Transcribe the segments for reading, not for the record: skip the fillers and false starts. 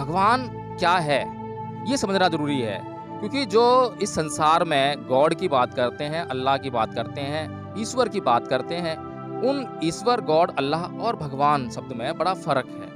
भगवान क्या है ये समझना ज़रूरी है, क्योंकि जो इस संसार में गॉड की बात करते हैं, अल्लाह की बात करते हैं, ईश्वर की बात करते हैं, उन ईश्वर, गॉड, अल्लाह और भगवान शब्द में बड़ा फ़र्क है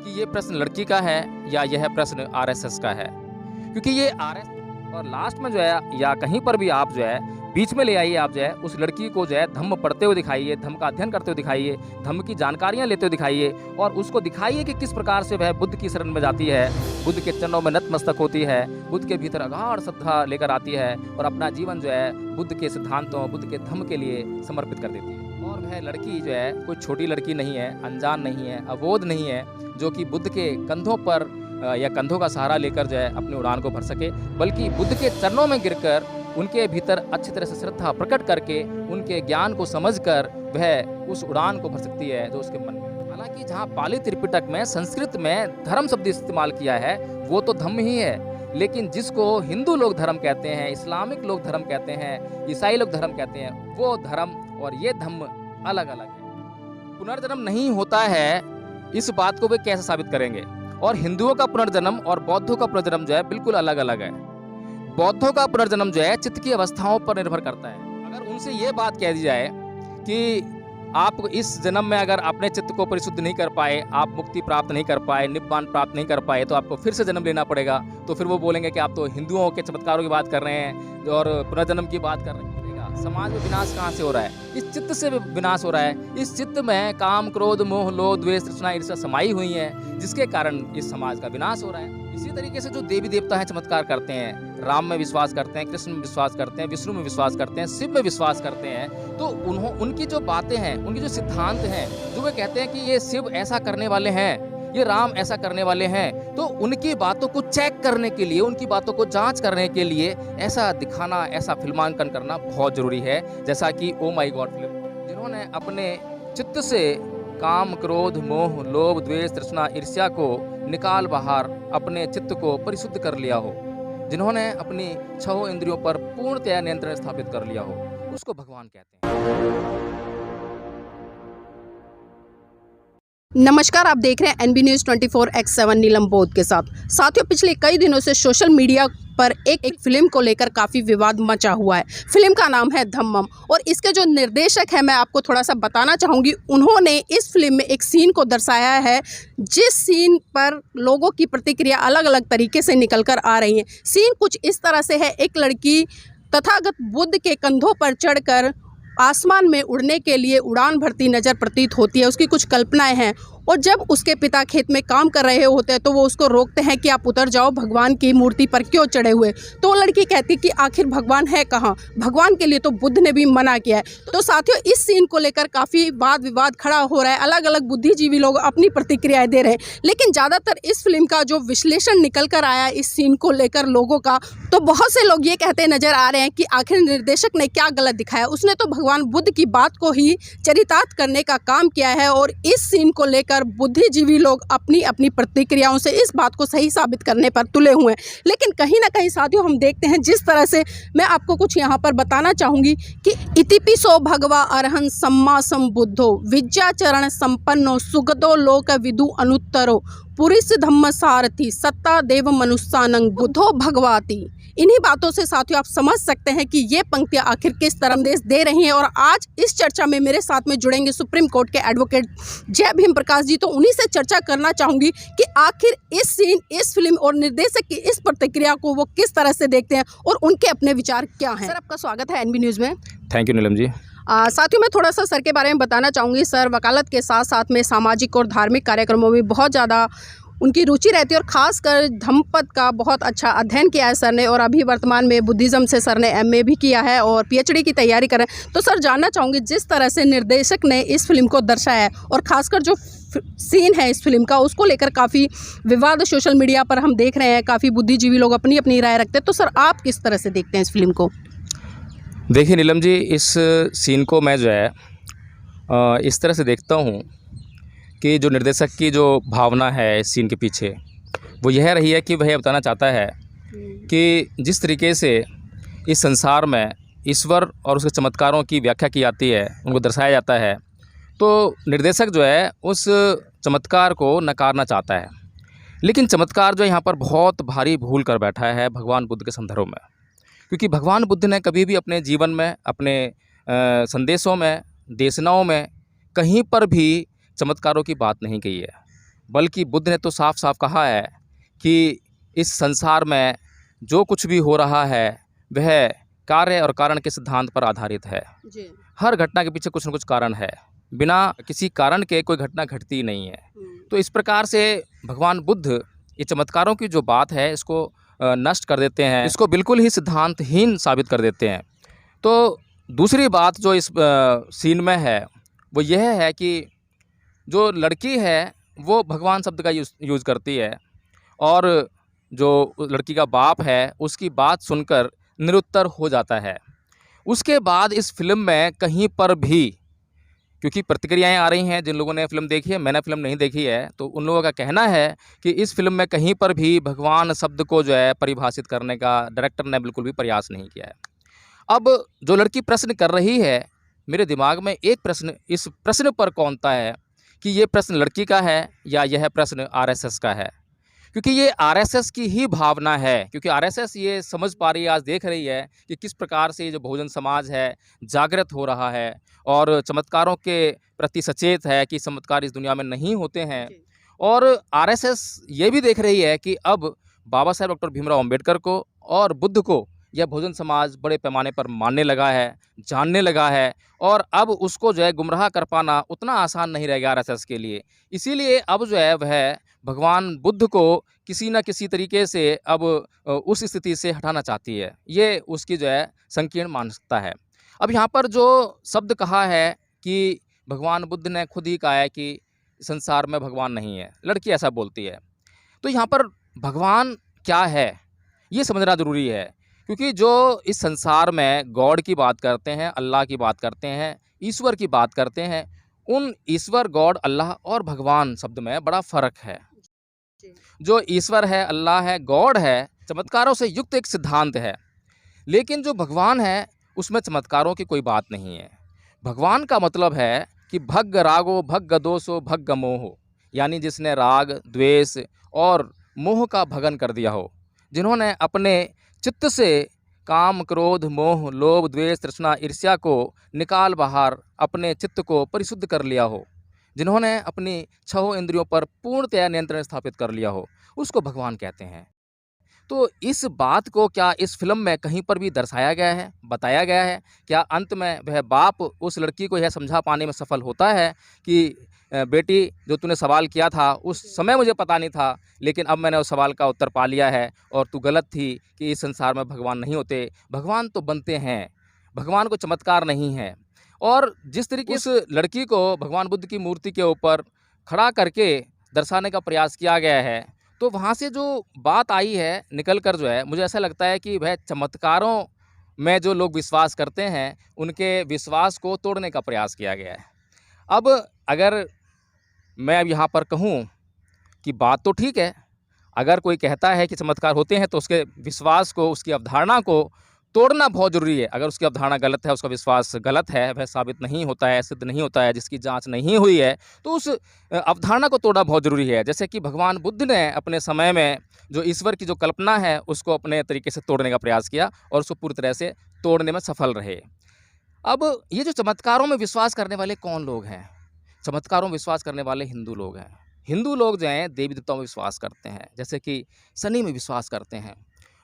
कि ये प्रश्न लड़की का है या यह प्रश्न आरएसएस का है। क्योंकि ये आरएसएस और लास्ट में जो है या कहीं पर भी आप जो है बीच में ले आइए, आप जो है उस लड़की को जो है धम्म पढ़ते हुए दिखाइए, धम्म का अध्ययन करते हुए दिखाइए, धम्म की जानकारियाँ लेते हुए दिखाइए और उसको दिखाइए कि किस प्रकार से वह बुद्ध की शरण में जाती है, बुद्ध के चरणों में नतमस्तक होती है, बुद्ध के भीतर अगाध श्रद्धा लेकर आती है और अपना जीवन जो है बुद्ध के सिद्धांतों, बुद्ध के धम्म के लिए समर्पित कर देती है। और वह लड़की जो है कोई छोटी लड़की नहीं है, अनजान नहीं है, अबोध नहीं है, जो कि बुद्ध के कंधों पर या कंधों का सहारा लेकर जो है अपनी उड़ान को भर सके, बल्कि बुद्ध के चरणों में गिरकर उनके भीतर अच्छी तरह से श्रद्धा प्रकट करके उनके ज्ञान को समझकर वह उस उड़ान को भर सकती है जो उसके मन में। हालांकि जहाँ पाली त्रिपिटक में संस्कृत में धर्म शब्द इस्तेमाल किया है वो तो धम्म ही है, लेकिन जिसको हिंदू लोग धर्म कहते हैं, इस्लामिक लोग धर्म कहते हैं, ईसाई लोग धर्म कहते हैं, वो धर्म और ये धम्म अलग अलग है। पुनर्जन्म नहीं होता है, इस बात को वे कैसे साबित करेंगे? और हिंदुओं का पुनर्जन्म और बौद्धों का पुनर्जन्म जो है बिल्कुल अलग अलग है। बौद्धों का पुनर्जन्म जो है चित्त की अवस्थाओं पर निर्भर करता है। अगर उनसे ये बात कह दी जाए कि आप इस जन्म में अगर अपने चित्त को परिशुद्ध नहीं कर पाए, आप मुक्ति प्राप्त नहीं कर पाए, निब्बान प्राप्त नहीं कर पाए, तो आपको फिर से जन्म लेना पड़ेगा, तो फिर वो बोलेंगे कि आप तो हिंदुओं के चमत्कारों की बात कर रहे हैं और पुनर्जन्म की बात कर रहे हैं। समाज में विनाश कहाँ से हो रहा है? इस चित्त से विनाश हो रहा है। इस चित्त में काम, क्रोध, मोह, लोभ, द्वेष, तृष्णा, ईर्ष्या समाई हुई है, जिसके कारण इस समाज का विनाश हो रहा है। इसी तरीके से जो देवी देवता हैं चमत्कार करते हैं, राम में विश्वास करते हैं, कृष्ण में विश्वास करते हैं, विष्णु में विश्वास करते हैं, शिव में विश्वास करते हैं, तो उनकी जो बातें हैं, उनकी जो सिद्धांत हैं, जो वे कहते हैं कि ये शिव ऐसा करने वाले हैं, ये राम ऐसा करने वाले हैं, तो उनकी बातों को चेक करने के लिए, उनकी बातों को जांच करने के लिए ऐसा दिखाना, ऐसा फिल्मांकन करना बहुत ज़रूरी है। जैसा कि ओ माई गॉड फिल्म, जिन्होंने अपने चित्त से काम, क्रोध, मोह, लोभ, द्वेष, तृष्णा, ईर्ष्या को निकाल बाहर अपने चित्त को परिशुद्ध कर लिया हो, जिन्होंने अपनी 6 इंद्रियों पर पूर्णतया नियंत्रण स्थापित कर लिया हो, उसको भगवान कहते हैं। नमस्कार, आप देख रहे हैं एनबी न्यूज़ 24/7 नीलम बोध के साथ। साथियों, पिछले कई दिनों से सोशल मीडिया पर एक फिल्म को लेकर काफ़ी विवाद मचा हुआ है। फिल्म का नाम है धम्मम और इसके जो निर्देशक हैं, मैं आपको थोड़ा सा बताना चाहूँगी। उन्होंने इस फिल्म में एक सीन को दर्शाया है, जिस सीन पर लोगों की प्रतिक्रिया अलग अलग तरीके से निकल कर आ रही है। सीन कुछ इस तरह से है, एक लड़की तथागत बुद्ध के कंधों पर चढ़कर आसमान में उड़ने के लिए उड़ान भरती नज़र प्रतीत होती है। उसकी कुछ कल्पनाएं हैं और जब उसके पिता खेत में काम कर रहे होते हैं तो वो उसको रोकते हैं कि आप उतर जाओ, भगवान की मूर्ति पर क्यों चढ़े हुए। तो वो लड़की कहती कि आखिर भगवान है कहाँ, भगवान के लिए तो बुद्ध ने भी मना किया है। तो साथियों, इस सीन को लेकर काफ़ी वाद विवाद खड़ा हो रहा है, अलग अलग बुद्धिजीवी लोग अपनी प्रतिक्रियाएं दे रहे हैं। लेकिन ज़्यादातर इस फिल्म का जो विश्लेषण निकल कर आया इस सीन को लेकर लोगों का, तो बहुत से लोग ये कहते नजर आ रहे हैं कि आखिर निर्देशक ने क्या गलत दिखाया। उसने तो भगवान बुद्ध की बात को ही चरितार्थ करने का काम किया है और इस सीन को लेकर बुद्धिजीवी लोग अपनी अपनी प्रतिक्रियाओं से इस बात को सही साबित करने पर तुले हुए हैं। लेकिन कहीं ना कहीं साथियों, हम देखते हैं जिस तरह से मैं आपको कुछ यहाँ पर बताना चाहूँगी कि इतिपिसो भगवा अरहं सम्मा संबुद्धो विद्याचरण संपन्नो सुगदो लोक विदु अनुत्तरो पुरिस धम्म सारथी सत्ता देव मनुष्यानंग बुद्धो भगवाती। इन्हीं बातों से साथियों आप समझ सकते हैं कि ये पंक्तियां आखिर किस तरह संदेश दे रही हैं। और आज इस चर्चा में मेरे साथ में जुड़ेंगे सुप्रीम कोर्ट के एडवोकेट जय भीम प्रकाश जी। तो उन्हीं से चर्चा करना चाहूँगी कि आखिर इस सीन, इस फिल्म और निर्देशक की इस प्रतिक्रिया को वो किस तरह से देखते हैं और उनके अपने विचार क्या हैं। सर, आपका स्वागत है एनबी न्यूज़ में। Thank you Neelam ji. साथियों, मैं थोड़ा सा सर के बारे में बताना चाहूँगी। सर वकालत के साथ साथ में सामाजिक और धार्मिक कार्यक्रमों में बहुत ज़्यादा उनकी रुचि रहती है और ख़ासकर धम्मपद का बहुत अच्छा अध्ययन किया है सर ने। और अभी वर्तमान में बुद्धिज़्म से सर ने एमए भी किया है और पीएचडी की तैयारी कर रहे हैं। तो सर, जानना चाहूँगी जिस तरह से निर्देशक ने इस फिल्म को दर्शाया है और ख़ासकर जो सीन है इस फिल्म का, उसको लेकर काफ़ी विवाद सोशल मीडिया पर हम देख रहे हैं, काफ़ी बुद्धिजीवी लोग अपनी अपनी राय रखते हैं। तो सर, आप किस तरह से देखते हैं इस फिल्म को? देखिए नीलम जी, इस सीन को मैं जो है इस तरह से देखता हूँ कि जो निर्देशक की जो भावना है इस सीन के पीछे, वो यह रही है कि वह बताना चाहता है कि जिस तरीके से इस संसार में ईश्वर और उसके चमत्कारों की व्याख्या की जाती है, उनको दर्शाया जाता है, तो निर्देशक जो है उस चमत्कार को नकारना चाहता है। लेकिन चमत्कार जो यहाँ पर बहुत भारी भूल कर बैठा है भगवान बुद्ध के संदर्भ में, क्योंकि भगवान बुद्ध ने कभी भी अपने जीवन में, अपने संदेशों में, देशनाओं में कहीं पर भी चमत्कारों की बात नहीं कही है। बल्कि बुद्ध ने तो साफ साफ कहा है कि इस संसार में जो कुछ भी हो रहा है वह कार्य और कारण के सिद्धांत पर आधारित है। जी। हर घटना के पीछे कुछ न कुछ कारण है, बिना किसी कारण के कोई घटना घटती नहीं है। तो इस प्रकार से भगवान बुद्ध ये चमत्कारों की जो बात है इसको नष्ट कर देते हैं, इसको बिल्कुल ही सिद्धांतहीन साबित कर देते हैं। तो दूसरी बात जो इस सीन में है वो यह है कि जो लड़की है वो भगवान शब्द का यूज़ करती है और जो लड़की का बाप है उसकी बात सुनकर निरुत्तर हो जाता है। उसके बाद इस फिल्म में कहीं पर भी, क्योंकि प्रतिक्रियाएं आ रही हैं जिन लोगों ने फिल्म देखी है, मैंने फिल्म नहीं देखी है, तो उन लोगों का कहना है कि इस फिल्म में कहीं पर भी भगवान शब्द को जो है परिभाषित करने का डायरेक्टर ने बिल्कुल भी प्रयास नहीं किया है। अब जो लड़की प्रश्न कर रही है, मेरे दिमाग में एक प्रश्न इस प्रश्न पर कौंता है कि ये प्रश्न लड़की का है या यह प्रश्न आरएसएस का है, क्योंकि ये आरएसएस की ही भावना है। क्योंकि आरएसएस ये समझ पा रही है, आज देख रही है कि किस प्रकार से ये जो बहुजन समाज है जागृत हो रहा है और चमत्कारों के प्रति सचेत है कि चमत्कार इस दुनिया में नहीं होते हैं। और आरएसएस ये भी देख रही है कि अब बाबा साहेब डॉक्टर भीमराव अम्बेडकर को और बुद्ध को यह बहुजन समाज बड़े पैमाने पर मानने लगा है, जानने लगा है, और अब उसको जो है गुमराह कर पाना उतना आसान नहीं रहेगा आरएसएस के लिए। इसीलिए अब जो है वह भगवान बुद्ध को किसी न किसी तरीके से अब उस स्थिति से हटाना चाहती है। ये उसकी जो है संकीर्ण मानसिकता है। अब यहाँ पर जो शब्द कहा है कि भगवान बुद्ध ने खुद ही कहा है कि संसार में भगवान नहीं है, लड़की ऐसा बोलती है। तो यहाँ पर भगवान क्या है ये समझना ज़रूरी है, क्योंकि जो इस संसार में गॉड की बात करते हैं, अल्लाह की बात करते हैं, ईश्वर की बात करते हैं, उन ईश्वर, गॉड, अल्लाह और भगवान शब्द में बड़ा फ़र्क है। जो ईश्वर है, अल्लाह है, गॉड है, चमत्कारों से युक्त एक सिद्धांत है। लेकिन जो भगवान है उसमें चमत्कारों की कोई बात नहीं है। भगवान का मतलब है कि भग्ग रागो भग्ग दोषो भग्ग मोहो, यानी जिसने राग, द्वेष और मोह का भगन कर दिया हो, जिन्होंने अपने चित्त से काम, क्रोध, मोह, लोभ, द्वेष, तृष्णा, ईर्ष्या को निकाल बाहर अपने चित्त को परिशुद्ध कर लिया हो, जिन्होंने अपनी छहों इंद्रियों पर पूर्णतया नियंत्रण स्थापित कर लिया हो, उसको भगवान कहते हैं। तो इस बात को क्या इस फिल्म में कहीं पर भी दर्शाया गया है, बताया गया है? क्या अंत में वह बाप उस लड़की को यह समझा पाने में सफल होता है कि बेटी जो तूने सवाल किया था उस समय मुझे पता नहीं था, लेकिन अब मैंने उस सवाल का उत्तर पा लिया है और तू गलत थी कि इस संसार में भगवान नहीं होते, भगवान तो बनते हैं, भगवान को चमत्कार नहीं है। और जिस तरीके से लड़की को भगवान बुद्ध की मूर्ति के ऊपर खड़ा करके दर्शाने का प्रयास किया गया है, तो वहाँ से जो बात आई है निकल कर जो है, मुझे ऐसा लगता है कि वह चमत्कारों में जो लोग विश्वास करते हैं उनके विश्वास को तोड़ने का प्रयास किया गया है। अब अगर मैं अब यहाँ पर कहूँ कि बात तो ठीक है, अगर कोई कहता है कि चमत्कार होते हैं तो उसके विश्वास को, उसकी अवधारणा को तोड़ना बहुत ज़रूरी है। अगर उसकी अवधारणा गलत है, उसका विश्वास गलत है, वह साबित नहीं होता है, सिद्ध नहीं होता है, जिसकी जांच नहीं हुई है, तो उस अवधारणा को तोड़ना बहुत ज़रूरी है। जैसे कि भगवान बुद्ध ने अपने समय में जो ईश्वर की जो कल्पना है उसको अपने तरीके से तोड़ने का प्रयास किया और उसको पूरी तरह से तोड़ने में सफल रहे। अब ये जो चमत्कारों में विश्वास करने वाले कौन लोग हैं? चमत्कारों में विश्वास करने वाले हिंदू लोग हैं। हिंदू लोग जो हैं देवी देवताओं में विश्वास करते हैं, जैसे कि शनि में विश्वास करते हैं।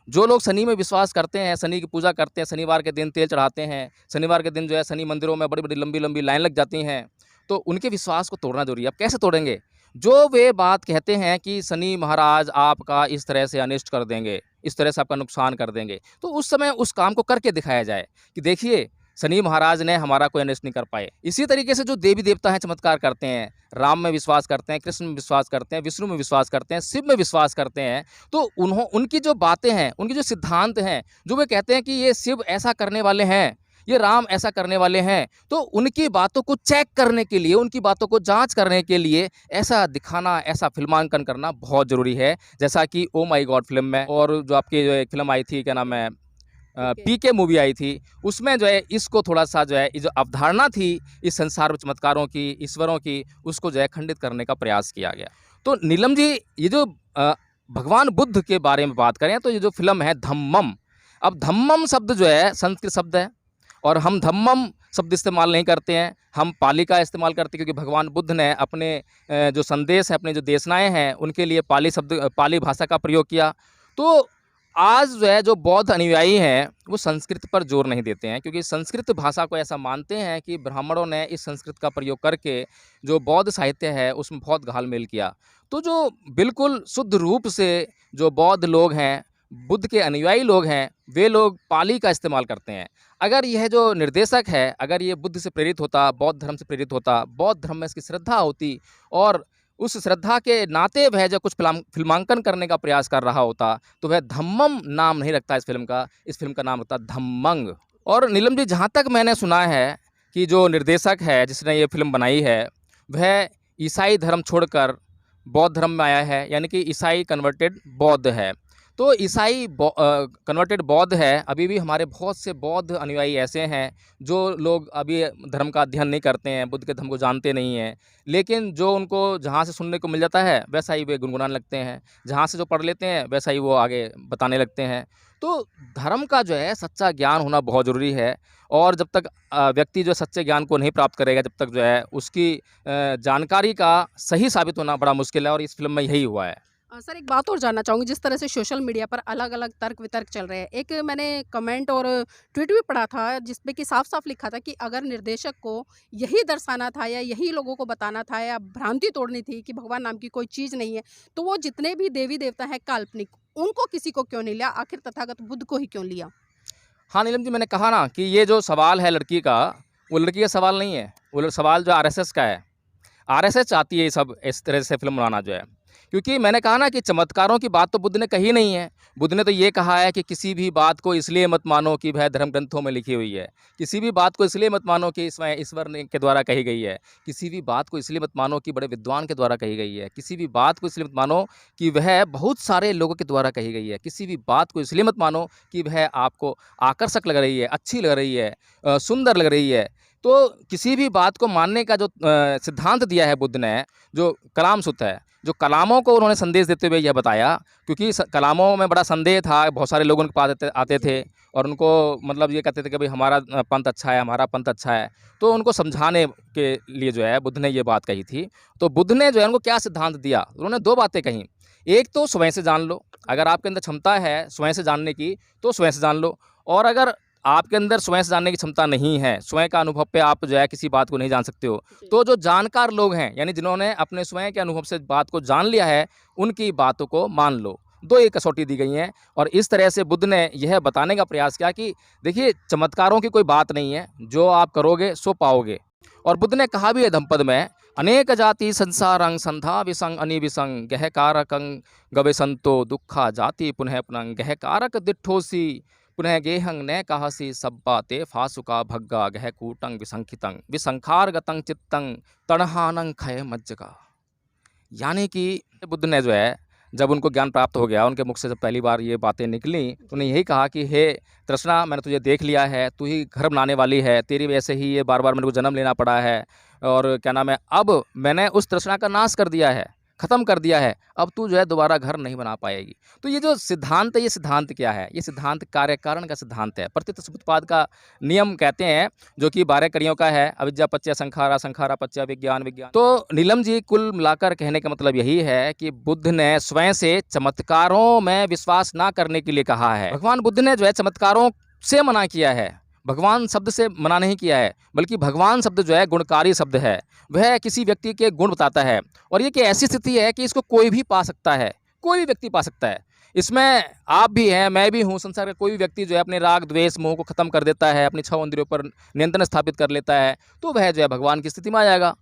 जो लोग शनि में विश्वास करते हैं, शनि की पूजा करते हैं, शनिवार के दिन तेल चढ़ाते हैं, शनिवार के दिन जो है शनि मंदिरों में बड़ी-बड़ी लंबी-लंबी लाइन लग जाती हैं, तो उनके विश्वास को तोड़ना ज़रूरी है। अब कैसे तोड़ेंगे? जो वे बात कहते हैं कि शनि महाराज आपका इस तरह से अनिष्ट कर देंगे, इस तरह से आपका नुकसान कर देंगे, तो उस समय उस काम को करके दिखाया जाए कि देखिए शनि महाराज ने हमारा कोई अनिष्ट नहीं कर पाए। इसी तरीके से जो देवी देवता हैं चमत्कार करते हैं, राम में विश्वास करते हैं, कृष्ण में विश्वास करते हैं, विष्णु में विश्वास करते हैं, शिव में विश्वास करते हैं, तो उनकी जो बातें हैं, उनके जो सिद्धांत हैं, जो वे कहते हैं कि ये शिव ऐसा करने वाले हैं, ये राम ऐसा करने वाले हैं, तो उनकी बातों को चेक करने के लिए, उनकी बातों को जांच करने के लिए ऐसा दिखाना, ऐसा फिल्मांकन करना बहुत ज़रूरी है। जैसा कि ओ माई गॉड फिल्म में, और जो आपकी जो एक फिल्म आई थी, क्या नाम है, पीके मूवी आई थी, उसमें जो है इसको थोड़ा-सा जो है ये जो अवधारणा थी इस संसार में चमत्कारों की, ईश्वरों की, उसको जो है खंडित करने का प्रयास किया गया। तो नीलम जी, ये जो भगवान बुद्ध के बारे में बात करें तो ये जो फ़िल्म है धम्मम, अब धम्मम शब्द जो है संस्कृत शब्द है और हम धम्मम शब्द इस्तेमाल नहीं करते हैं, हम पाली का इस्तेमाल करते हैं क्योंकि भगवान बुद्ध ने अपने जो संदेश हैं, अपने जो देशनाएँ हैं, उनके लिए पाली भाषा का प्रयोग किया। तो आज जो है जो बौद्ध अनुयायी हैं, वो संस्कृत पर ज़ोर नहीं देते हैं क्योंकि संस्कृत भाषा को ऐसा मानते हैं कि ब्राह्मणों ने इस संस्कृत का प्रयोग करके जो बौद्ध साहित्य है, उसमें बहुत घाल-मेल किया। तो जो बिल्कुल शुद्ध रूप से जो बौद्ध लोग हैं, बुद्ध के अनुयायी लोग हैं, वे लोग पाली का इस्तेमाल करते हैं। अगर यह जो निर्देशक है, अगर ये बुद्ध से प्रेरित होता, बौद्ध धर्म से प्रेरित होता, बौद्ध धर्म में इसकी श्रद्धा होती और उस श्रद्धा के नाते वह जो कुछ फ़िल्मांकन करने का प्रयास कर रहा होता, तो वह धम्मम नाम नहीं रखता इस फ़िल्म का नाम रखता धम्मंग। और नीलम जी, जहाँ तक मैंने सुना है कि जो निर्देशक है, जिसने ये फ़िल्म बनाई है, वह ईसाई धर्म छोड़कर बौद्ध धर्म में आया है, यानी कि ईसाई कन्वर्टेड बौद्ध है। तो ईसाई कन्वर्टेड बौद्ध है, अभी भी हमारे बहुत से बौद्ध अनुयायी ऐसे हैं, जो लोग अभी धर्म का अध्ययन नहीं करते हैं, बुद्ध के धर्म को जानते नहीं हैं। लेकिन जो उनको जहाँ से सुनने को मिल जाता है, वैसा ही वे गुनगुनाने लगते हैं। जहाँ से जो पढ़ लेते हैं, वैसा ही वो आगे बताने लगते हैं। तो धर्म का जो है सच्चा ज्ञान होना बहुत ज़रूरी है और जब तक व्यक्ति जो सच्चे ज्ञान को नहीं प्राप्त करेगा, जब तक जो है उसकी जानकारी का सही साबित होना बड़ा मुश्किल है और इस फ़िल्म में यही हुआ है। सर एक बात और जानना चाहूँगी, जिस तरह से सोशल मीडिया पर अलग-अलग तर्क-वितर्क चल रहे हैं। एक मैंने कमेंट और ट्वीट भी पढ़ा था जिसमें कि साफ-साफ लिखा था कि अगर निर्देशक को यही दर्शाना था या यही लोगों को बताना था या भ्रांति तोड़नी थी कि भगवान नाम की कोई चीज़ नहीं है, तो वो जितने भी देवी-देवता हैं काल्पनिक, उनको किसी को क्यों नहीं लिया? आखिर तथागत बुद्ध को ही क्यों लिया? हाँ, नीलम जी, मैंने कहा ना कि ये जो सवाल है लड़की का, वो लड़की का सवाल नहीं है, वो सवाल जो आरएसएस का है। आरएसएस चाहती है ये सब इस तरह से फ़िल्म बनाना जो है। क्योंकि मैंने कहा ना कि चमत्कारों की बात तो बुद्ध ने कही नहीं है। बुद्ध ने तो ये कहा है कि किसी भी बात को इसलिए मत मानो कि वह धर्म ग्रंथों में लिखी हुई है। किसी भी बात को इसलिए मत मानो कि इसमें ईश्वर ने के द्वारा कही गई है। किसी भी बात को इसलिए मत मानो कि बड़े विद्वान के द्वारा कही गई है। किसी भी बात को इसलिए मत मानो कि वह बहुत सारे लोगों के द्वारा कही गई है। किसी भी बात को इसलिए मत मानो कि वह आपको आकर्षक लग रही है, अच्छी लग रही है, सुंदर लग रही है। तो किसी भी बात को मानने का जो सिद्धांत दिया है बुद्ध ने, जो कलाम सूत्र है, जो कलामों को उन्होंने संदेश देते हुए यह बताया, क्योंकि कलामों में बड़ा संदेह था, बहुत सारे लोग उनके पास आते थे और उनको मतलब ये कहते थे कि भाई हमारा पंथ अच्छा है, हमारा पंथ अच्छा है। तो उनको समझाने के लिए जो है बुद्ध ने ये बात कही थी। तो बुद्ध ने जो है उनको क्या सिद्धांत दिया, उन्होंने 2 बातें कहीं। एक तो स्वयं से जान लो, अगर आपके अंदर क्षमता है स्वयं से जानने की, तो स्वयं से जान लो। और अगर आपके अंदर स्वयं से जानने की क्षमता नहीं है, स्वयं का अनुभव पे आप जो है किसी बात को नहीं जान सकते हो, तो जो जानकार लोग हैं, यानी जिन्होंने अपने स्वयं के अनुभव से बात को जान लिया है, उनकी बातों को मान लो। 2 एक कसौटी दी गई हैं और इस तरह से बुद्ध ने यह बताने का प्रयास किया कि देखिए, चमत्कारों की कोई बात नहीं है, जो आप करोगे सो पाओगे। और बुद्ध ने कहा भी है धम्मपद में, अनेक जाति संसारं संधा विसंग अनिविसंग गहकारकं गवेसंतो दुःखा जाति पुनः पुनः गहकारक दिट्ठोसी पुनः गेहंग न कहसी सब्बा ते फासुका भग्गा गह कूटंग विसंखितं विसंखारगतं चित्तं तणहानं खय मज्जगा। यानी कि बुद्ध ने जो है जब उनको ज्ञान प्राप्त हो गया, उनके मुख से जब पहली बार ये बातें निकली, तो उन्हें यही कहा कि हे तृष्णा, मैंने तुझे देख लिया है, तू ही घर बनाने वाली है, तेरी वजह से ही ये बार-बार मेरे को जन्म लेना पड़ा है और क्या नाम है, अब मैंने उस तृष्णा का नाश कर दिया है, ख़त्म कर दिया है, अब तू जो है दोबारा घर नहीं बना पाएगी। तो ये जो सिद्धांत है, ये सिद्धांत क्या है? ये सिद्धांत कार्य कारण का सिद्धांत है, प्रत्यक्ष समुत्पाद का नियम कहते हैं, जो कि 12 कड़ियों का है, अविद्या पच्चय संखारा, संखारा पच्चय विज्ञान, विज्ञान। तो नीलम जी, कुल मिलाकर कहने का मतलब यही है कि बुद्ध ने स्वयं से चमत्कारों में विश्वास ना करने के लिए कहा है। भगवान बुद्ध ने जो है चमत्कारों से मना किया है, भगवान शब्द से मना नहीं किया है, बल्कि भगवान शब्द जो है गुणकारी शब्द है। वह किसी व्यक्ति के गुण बताता है और ये कि ऐसी स्थिति है कि इसको कोई भी पा सकता है, कोई भी व्यक्ति पा सकता है। इसमें आप भी हैं, मैं भी हूँ, संसार का कोई भी व्यक्ति जो है अपने राग द्वेष मोह को ख़त्म कर देता है, अपनी 6 इंद्रियों पर नियंत्रण स्थापित कर लेता है, तो वह जो है भगवान की स्थिति में आ जाएगा।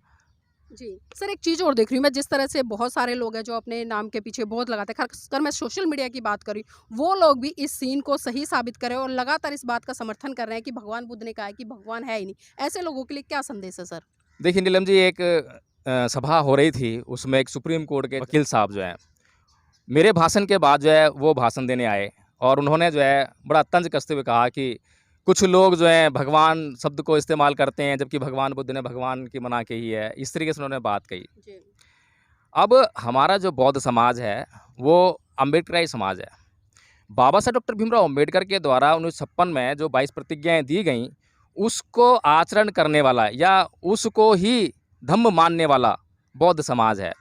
जी। सर एक चीज़ और देख रही हूँ मैं, जिस तरह से बहुत सारे लोग हैं जो अपने नाम के पीछे बहुत लगाते हैं, ख़ासकर मैं सोशल मीडिया की बात करी, वो लोग भी इस सीन को सही साबित करें और लगातार इस बात का समर्थन कर रहे हैं कि भगवान बुद्ध ने कहा है कि भगवान है ही नहीं। ऐसे लोगों के लिए क्या संदेश है सर? देखिए नीलम जी, एक सभा हो रही थी, उसमें एक सुप्रीम कोर्ट के वकील साहब जो हैं, मेरे भाषण के बाद जो है वो भाषण देने आए और उन्होंने जो है बड़ा तंज कसते हुए कहा कि कुछ लोग जो हैं भगवान शब्द को इस्तेमाल करते हैं, जबकि भगवान बुद्ध ने भगवान की मना की ही है। इस तरीके से उन्होंने बात कही। जी। अब हमारा जो बौद्ध समाज है, वो अम्बेडकराई समाज है। बाबा साहब डॉक्टर भीमराव अम्बेडकर के द्वारा 1956 में जो 22 प्रतिज्ञाएँ दी गईं, उसको आचरण करने वाला या उसको ही धम्म मानने वाला बौद्ध समाज है।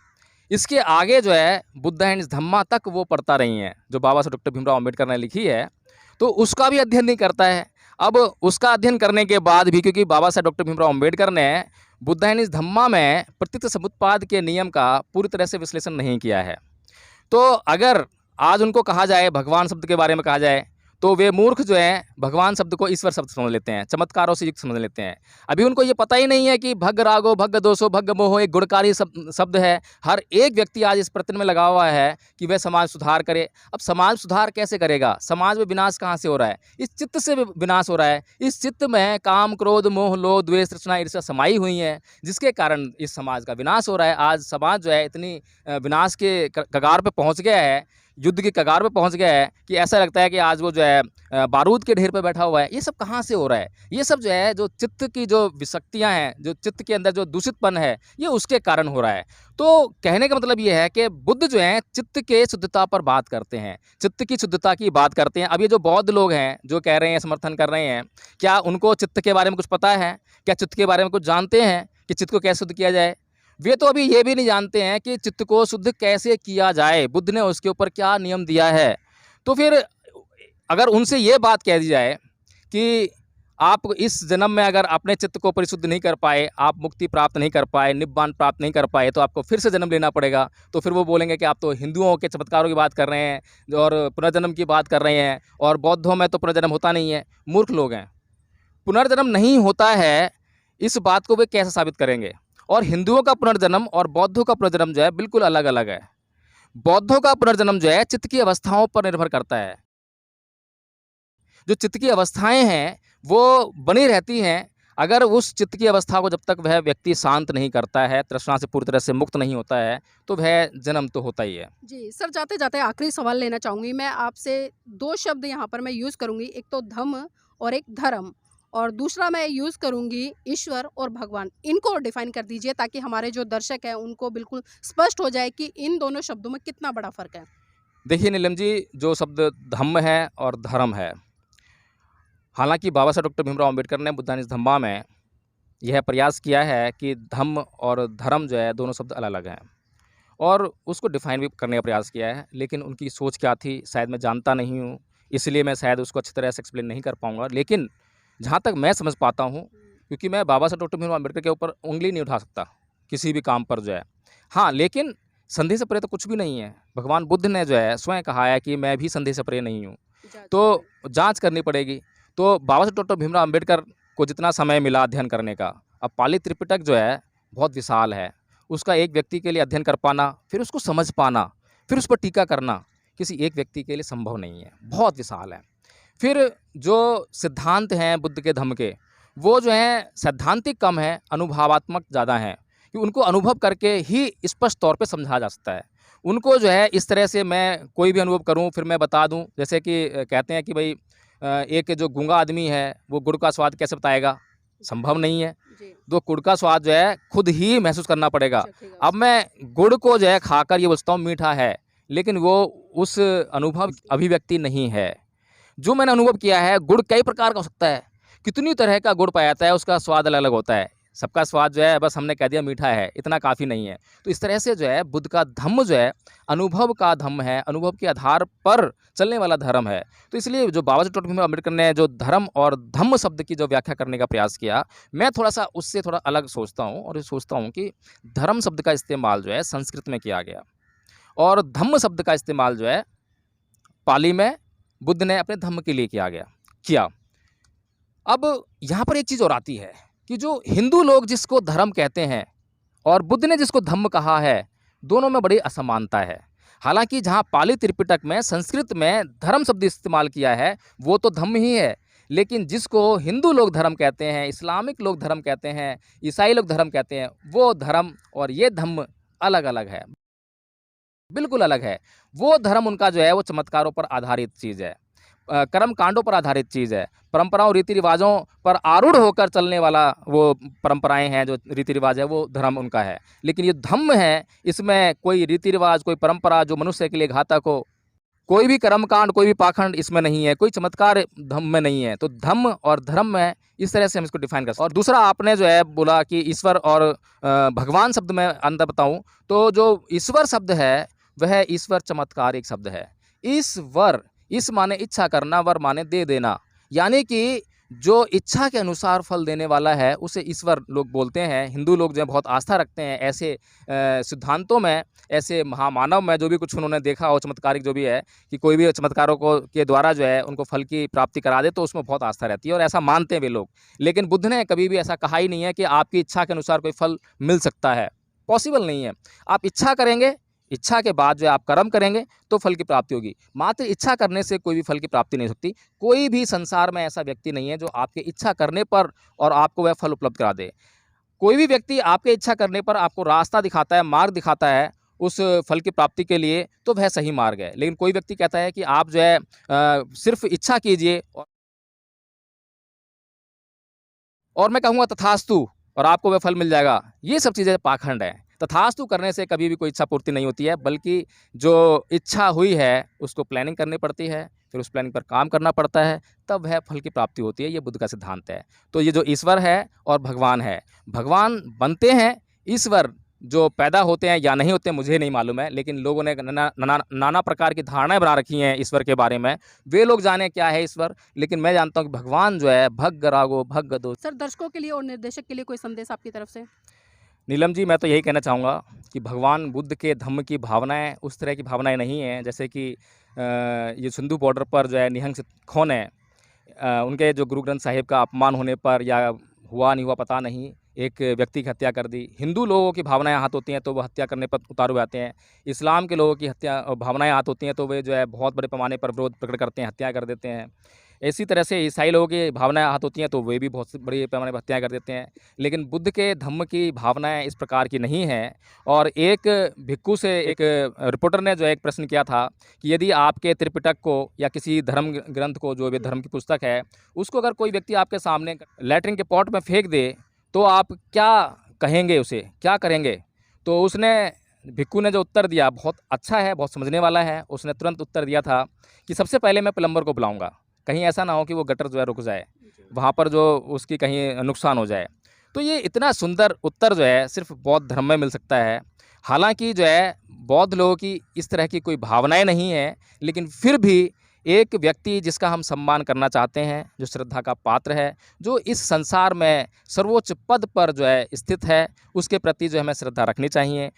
इसके आगे जो है बुद्धा एंड धम्मा तक वो पढ़ता रही हैं, जो बाबा साहब डॉक्टर भीमराव अम्बेडकर ने लिखी है, तो उसका भी अध्ययन नहीं करता है। अब उसका अध्ययन करने के बाद भी, क्योंकि बाबा साहब डॉक्टर भीमराव अम्बेडकर ने बुद्धा एंड धम्मा में प्रतीत समुत्पाद के नियम का पूरी तरह से विश्लेषण नहीं किया है। तो अगर आज उनको कहा जाए, भगवान शब्द के बारे में कहा जाए, तो वे मूर्ख जो हैं भगवान शब्द को ईश्वर शब्द समझ लेते हैं, चमत्कारों से युक्त समझ लेते हैं। अभी उनको ये पता ही नहीं है कि भग रागो भग दोषो भग मोहो एक गुणकारी शब्द है। हर एक व्यक्ति आज इस प्रयत्न में लगा हुआ है कि वह समाज सुधार करे। अब समाज सुधार कैसे करेगा? समाज में विनाश कहाँ से हो रहा है? इस चित्त से विनाश हो रहा है। इस चित्त में काम, क्रोध, मोह, लोभ, द्वेष, तृष्णा, ईर्ष्या समाई हुई है, जिसके कारण इस समाज का विनाश हो रहा है। आज समाज जो है इतनी विनाश के कगार पे पहुँच गया है, युद्ध की कगार पे पहुंच गया है कि ऐसा लगता है कि आज वो जो है बारूद के ढेर पे बैठा हुआ है। ये सब कहाँ से हो रहा है? ये सब जो है, जो चित्त की जो विशक्तियाँ हैं, जो चित्त के अंदर जो दूषितपन है, ये उसके कारण हो रहा है। तो कहने का मतलब ये है कि बुद्ध जो हैं चित्त के शुद्धता पर बात करते हैं, चित्त की शुद्धता की बात करते हैं। अब ये जो बौद्ध लोग हैं जो कह रहे हैं, समर्थन कर रहे हैं, क्या उनको चित्त के बारे में कुछ पता है? क्या चित्त के बारे में कुछ जानते हैं कि चित्त को कैसे शुद्ध किया जाए? वे तो अभी ये भी नहीं जानते हैं कि चित्त को शुद्ध कैसे किया जाए, बुद्ध ने उसके ऊपर क्या नियम दिया है। तो फिर अगर उनसे ये बात कह दी जाए कि आप इस जन्म में अगर अपने चित्त को परिशुद्ध नहीं कर पाए, आप मुक्ति प्राप्त नहीं कर पाए, निब्बान प्राप्त नहीं कर पाए, तो आपको फिर से जन्म लेना पड़ेगा। तो फिर वो बोलेंगे कि आप तो हिंदुओं के चमत्कारों की बात कर रहे हैं और पुनर्जन्म की बात कर रहे हैं, और बौद्धों में तो पुनर्जन्म होता नहीं है। मूर्ख लोग हैं। पुनर्जन्म नहीं होता है, इस बात को वे कैसे साबित करेंगे? और हिंदुओं का पुनर्जन्म और बौद्धों का पुनर्जन्म जो है बिल्कुल अलग अलग है। बौद्धों का पुनर्जन्म जो है चित्त की अवस्थाओं पर निर्भर करता है। जो चित्त की अवस्थाएं हैं वो बनी रहती हैं। अगर उस चित्त की अवस्था को जब तक वह व्यक्ति शांत नहीं करता है, तृष्णा से पूरी तरह से मुक्त नहीं होता है, तो वह जन्म तो होता ही है। जी सर, जाते जाते आखिरी सवाल लेना चाहूँगी मैं आपसे। 2 शब्द यहाँ पर मैं यूज़ करूँगी, एक तो धम्म और एक धर्म, और दूसरा मैं यूज़ करूँगी ईश्वर और भगवान। इनको डिफ़ाइन कर दीजिए ताकि हमारे जो दर्शक हैं उनको बिल्कुल स्पष्ट हो जाए कि इन दोनों शब्दों में कितना बड़ा फ़र्क है। देखिए नीलम जी, जो शब्द धम्म है और धर्म है, हालांकि बाबा साहब डॉक्टर भीमराव अम्बेडकर ने बुद्धानिस धम्मा में यह प्रयास किया है कि धम्म और धर्म जो है दोनों शब्द अलग अलग हैं, और उसको डिफ़ाइन भी करने का प्रयास किया है। लेकिन उनकी सोच क्या थी शायद मैं जानता नहीं हूँ, इसलिए मैं शायद उसको अच्छी तरह से एक्सप्लेन नहीं कर पाऊँगा। लेकिन जहाँ तक मैं समझ पाता हूँ, क्योंकि मैं बाबा साहब डॉक्टर भीमराव अम्बेडकर के ऊपर उँगली नहीं उठा सकता किसी भी काम पर जो है। हाँ, लेकिन संदेह से परे तो कुछ भी नहीं है। भगवान बुद्ध ने जो है स्वयं कहा है कि मैं भी संदेह से परे नहीं हूँ, तो जाँच करनी पड़ेगी। तो बाबा साहब डॉक्टर भीमराव अम्बेडकर को जितना समय मिला अध्ययन करने का, अब पाली त्रिपिटक जो है बहुत विशाल है, उसका एक व्यक्ति के लिए अध्ययन कर पाना, फिर उसको समझ पाना, फिर उस पर टीका करना किसी एक व्यक्ति के लिए संभव नहीं है, बहुत विशाल है। फिर जो सिद्धांत हैं बुद्ध के धम्म के, वो जो हैं सैद्धांतिक कम है, अनुभवात्मक ज़्यादा हैं, कि उनको अनुभव करके ही स्पष्ट तौर पे समझा जा सकता है। उनको जो है इस तरह से मैं कोई भी अनुभव करूँ फिर मैं बता दूँ, जैसे कि कहते हैं कि भाई एक जो गूंगा आदमी है वो गुड़ का स्वाद कैसे बताएगा? संभव नहीं है। तो गुड़ का स्वाद जो है खुद ही महसूस करना पड़ेगा। अब मैं गुड़ को जो है खाकर ये बोलता हूँ मीठा है, लेकिन वो उस अनुभव अभिव्यक्ति नहीं है। जो मैंने अनुभव किया है, गुड़ कई प्रकार का हो सकता है, कितनी तरह का गुड़ पाया जाता है, उसका स्वाद अलग अलग होता है। सबका स्वाद जो है बस हमने कह दिया मीठा है, इतना काफ़ी नहीं है। तो इस तरह से जो है बुद्ध का धम्म जो है अनुभव का धम्म है, अनुभव के आधार पर चलने वाला धर्म है। तो इसलिए जो बाबा साहब डॉक्टर भीमराव अम्बेडकर ने जो धर्म और धम्म शब्द की जो व्याख्या करने का प्रयास किया, मैं थोड़ा-सा उससे थोड़ा अलग सोचता हूँ, और ये सोचता हूँ कि धर्म शब्द का इस्तेमाल जो है संस्कृत में किया गया, और धम्म शब्द का इस्तेमाल जो है पाली में बुद्ध ने अपने धम्म के लिए किया। अब यहाँ पर एक चीज़ और आती है कि जो हिंदू लोग जिसको धर्म कहते हैं और बुद्ध ने जिसको धम्म कहा है, दोनों में बड़ी असमानता है। हालांकि जहाँ पाली त्रिपिटक में संस्कृत में धर्म शब्द इस्तेमाल किया है वो तो धम्म ही है, लेकिन जिसको हिंदू लोग धर्म कहते हैं, इस्लामिक लोग धर्म कहते हैं, ईसाई लोग धर्म कहते हैं, वो धर्म और ये धम्म अलग अलग है, बिल्कुल अलग है। वो धर्म उनका जो है वो चमत्कारों पर आधारित चीज़ है। कर्म कांडों पर आधारित चीज़ है। परंपराओं रीति रिवाजों पर आरूढ़ होकर चलने वाला वो परंपराएं हैं, जो रीति रिवाज है वो धर्म उनका है। लेकिन ये धम्म है, इसमें कोई रीति रिवाज, कोई परंपरा जो मनुष्य के लिए घातक हो, कोई भी कर्मकांड, कोई भी पाखंड इसमें नहीं है, कोई चमत्कार धम्म में नहीं है। तो धम्म और धर्म में इस तरह से हम इसको डिफाइन कर सकते हैं। और दूसरा आपने जो है बोला कि ईश्वर और भगवान शब्द में अंतर बताऊं, तो जो ईश्वर शब्द है वह ईश्वर चमत्कार एक शब्द है। ईश्वर, इस माने इच्छा करना, वर माने दे देना, यानी कि जो इच्छा के अनुसार फल देने वाला है उसे ईश्वर लोग बोलते हैं। हिंदू लोग जो है बहुत आस्था रखते हैं ऐसे सिद्धांतों में, ऐसे महामानव में, जो भी कुछ उन्होंने देखा हो चमत्कारिक जो भी है, कि कोई भी चमत्कारों को के द्वारा जो है उनको फल की प्राप्ति करा दे, तो उसमें बहुत आस्था रहती है और ऐसा मानते हैं वे लोग। लेकिन बुद्ध ने कभी भी ऐसा कहा ही नहीं है कि आपकी इच्छा के अनुसार कोई फल मिल सकता है, पॉसिबल नहीं है। आप इच्छा करेंगे, इच्छा के बाद जो है आप कर्म करेंगे तो फल की प्राप्ति होगी। मात्र इच्छा करने से कोई भी फल की प्राप्ति नहीं हो सकती। कोई भी संसार में ऐसा व्यक्ति नहीं है जो आपके इच्छा करने पर और आपको वह फल उपलब्ध करा दे। कोई भी व्यक्ति आपके इच्छा करने पर आपको रास्ता दिखाता है, मार्ग दिखाता है उस फल की प्राप्ति के लिए, तो वह सही मार्ग है। लेकिन कोई व्यक्ति कहता है कि आप जो है सिर्फ इच्छा कीजिए और मैं कहूँगा तथास्तु और आपको वह फल मिल जाएगा, ये सब चीज़ें पाखंड है। तथास्तु करने से कभी भी कोई इच्छा पूर्ति नहीं होती है, बल्कि जो इच्छा हुई है उसको प्लानिंग करनी पड़ती है, फिर उस प्लानिंग पर काम करना पड़ता है, तब वह फल की प्राप्ति होती है। ये बुद्ध का सिद्धांत है। तो ये जो ईश्वर है और भगवान है, भगवान बनते हैं, ईश्वर जो पैदा होते हैं या नहीं होते हैं मुझे नहीं मालूम है, लेकिन लोगों ने नाना प्रकार की धारणाएं बना रखी हैं ईश्वर के बारे में। वे लोग जाने क्या है ईश्वर, लेकिन मैं जानता हूँ कि भगवान जो है भग रागो भग दो। सर, दर्शकों के लिए और निर्देशक के लिए कोई संदेश आपकी तरफ से? नीलम जी, मैं तो यही कहना चाहूँगा कि भगवान बुद्ध के धम्म की भावनाएं उस तरह की भावनाएं नहीं हैं जैसे कि ये सिंधु बॉर्डर पर जो है निहंग सिक्खों ने उनके जो गुरु ग्रंथ साहिब का अपमान होने पर, या हुआ नहीं हुआ पता नहीं, एक व्यक्ति की हत्या कर दी। हिंदू लोगों की भावनाएं हाथ होती हैं तो वो हत्या करने पर उतारू हुए आते हैं। इस्लाम के लोगों की हत्या भावनाएं हाथ होती हैं तो वे जो है बहुत बड़े पैमाने पर विरोध प्रकट करते हैं, हत्या कर देते हैं। इसी तरह से ईसाई लोगों की भावनाएं हाथ होती हैं तो वे भी बहुत बड़ी पैमाने पर हत्याएं कर देते हैं। लेकिन बुद्ध के धम्म की भावनाएं इस प्रकार की नहीं हैं। और एक भिक्खु से एक रिपोर्टर ने जो है एक प्रश्न किया था कि यदि आपके त्रिपिटक को या किसी धर्म ग्रंथ को, जो भी धर्म की पुस्तक है, उसको अगर कोई व्यक्ति आपके सामने लैट्रिन के पॉट में फेंक दे तो आप क्या कहेंगे, उसे क्या करेंगे? तो उसने, भिक्खु ने जो उत्तर दिया बहुत अच्छा है, बहुत समझने वाला है। उसने तुरंत उत्तर दिया था कि सबसे पहले मैं प्लम्बर को बुलाऊंगा, कहीं ऐसा ना हो कि वो गटर जो है रुक जाए, वहाँ पर जो उसकी कहीं नुकसान हो जाए। तो ये इतना सुंदर उत्तर जो है सिर्फ बौद्ध धर्म में मिल सकता है। हालांकि जो है बौद्ध लोगों की इस तरह की कोई भावनाएं नहीं है, लेकिन फिर भी एक व्यक्ति जिसका हम सम्मान करना चाहते हैं, जो श्रद्धा का पात्र है, जो इस संसार में सर्वोच्च पद पर जो है स्थित है, उसके प्रति जो हमें श्रद्धा रखनी चाहिए।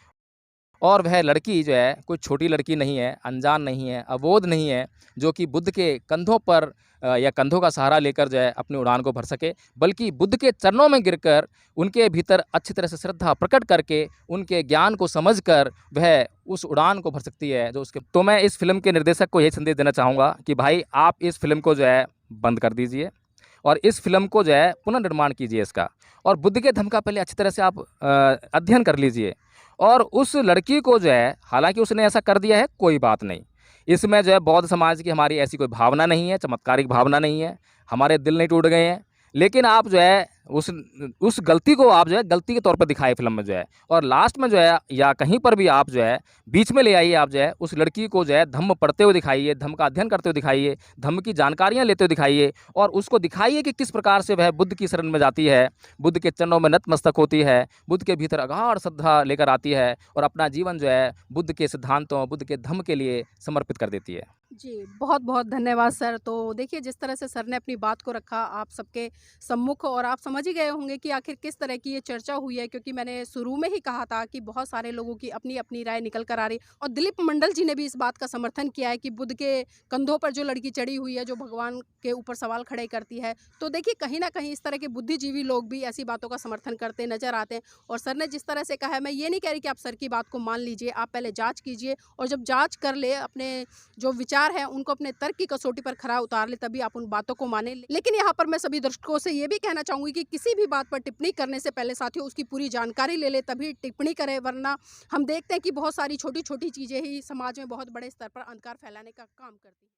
और वह लड़की जो है कोई छोटी लड़की नहीं है, अनजान नहीं है, अबोध नहीं है, जो कि बुद्ध के कंधों पर या कंधों का सहारा लेकर जो है अपनी उड़ान को भर सके, बल्कि बुद्ध के चरणों में गिरकर उनके भीतर अच्छी तरह से श्रद्धा प्रकट करके उनके ज्ञान को समझकर वह उस उड़ान को भर सकती है जो उसके। तो मैं इस फिल्म के निर्देशक को यही संदेश देना चाहूँगा कि भाई आप इस फिल्म को जो है बंद कर दीजिए और इस फिल्म को जो है पुनर्निर्माण कीजिए इसका, और बुद्ध के धम्म का पहले अच्छी तरह से आप अध्ययन कर लीजिए। और उस लड़की को जो है, हालांकि उसने ऐसा कर दिया है, कोई बात नहीं, इसमें जो है बौद्ध समाज की हमारी ऐसी कोई भावना नहीं है, चमत्कारिक भावना नहीं है, हमारे दिल नहीं टूट गए हैं। लेकिन आप जो है उस गलती को आप जो है गलती के तौर पर दिखाए फिल्म में जो है, और लास्ट में जो है या कहीं पर भी आप जो है बीच में ले आइए, आप जो है उस लड़की को जो है धम्म पढ़ते हुए दिखाइए, धम्म का अध्ययन करते हुए दिखाइए, धम्म की जानकारियाँ लेते हुए दिखाइए, और उसको दिखाइए कि किस प्रकार से वह बुद्ध की शरण में जाती है, बुद्ध के चरणों में नतमस्तक होती है, बुद्ध के भीतर अगाध श्रद्धा लेकर आती है और अपना जीवन जो है बुद्ध के सिद्धांतों, बुद्ध के धम्म के लिए समर्पित कर देती है। जी, बहुत बहुत धन्यवाद सर। तो देखिए, जिस तरह से सर ने अपनी बात को रखा आप सबके सम्मुख, और आप समझ ही गए होंगे कि आखिर किस तरह की ये चर्चा हुई है, क्योंकि मैंने शुरू में ही कहा था कि बहुत सारे लोगों की अपनी अपनी राय निकल कर आ रही, और दिलीप मंडल जी ने भी इस बात का समर्थन किया है कि बुद्ध के कंधों पर जो लड़की चढ़ी हुई है, जो भगवान के ऊपर सवाल खड़े करती है। तो देखिए, कहीं ना कहीं इस तरह के बुद्धिजीवी लोग भी ऐसी बातों का समर्थन करते नजर आते हैं। और सर ने जिस तरह से कहा है, मैं ये नहीं कह रही कि आप सर की बात को मान लीजिए, आप पहले जाँच कीजिए, और जब जाँच कर ले, अपने जो विचार है उनको अपने तर्क की कसौटी पर खरा उतार ले, तभी आप उन बातों को माने। लेकिन यहाँ पर मैं सभी दर्शकों से ये भी कहना चाहूंगी कि किसी भी बात पर टिप्पणी करने से पहले साथियों उसकी पूरी जानकारी ले ले, तभी टिप्पणी करें, वरना हम देखते हैं कि बहुत सारी छोटी छोटी चीजें ही समाज में बहुत बड़े स्तर पर अंधकार फैलाने का काम करती हैं।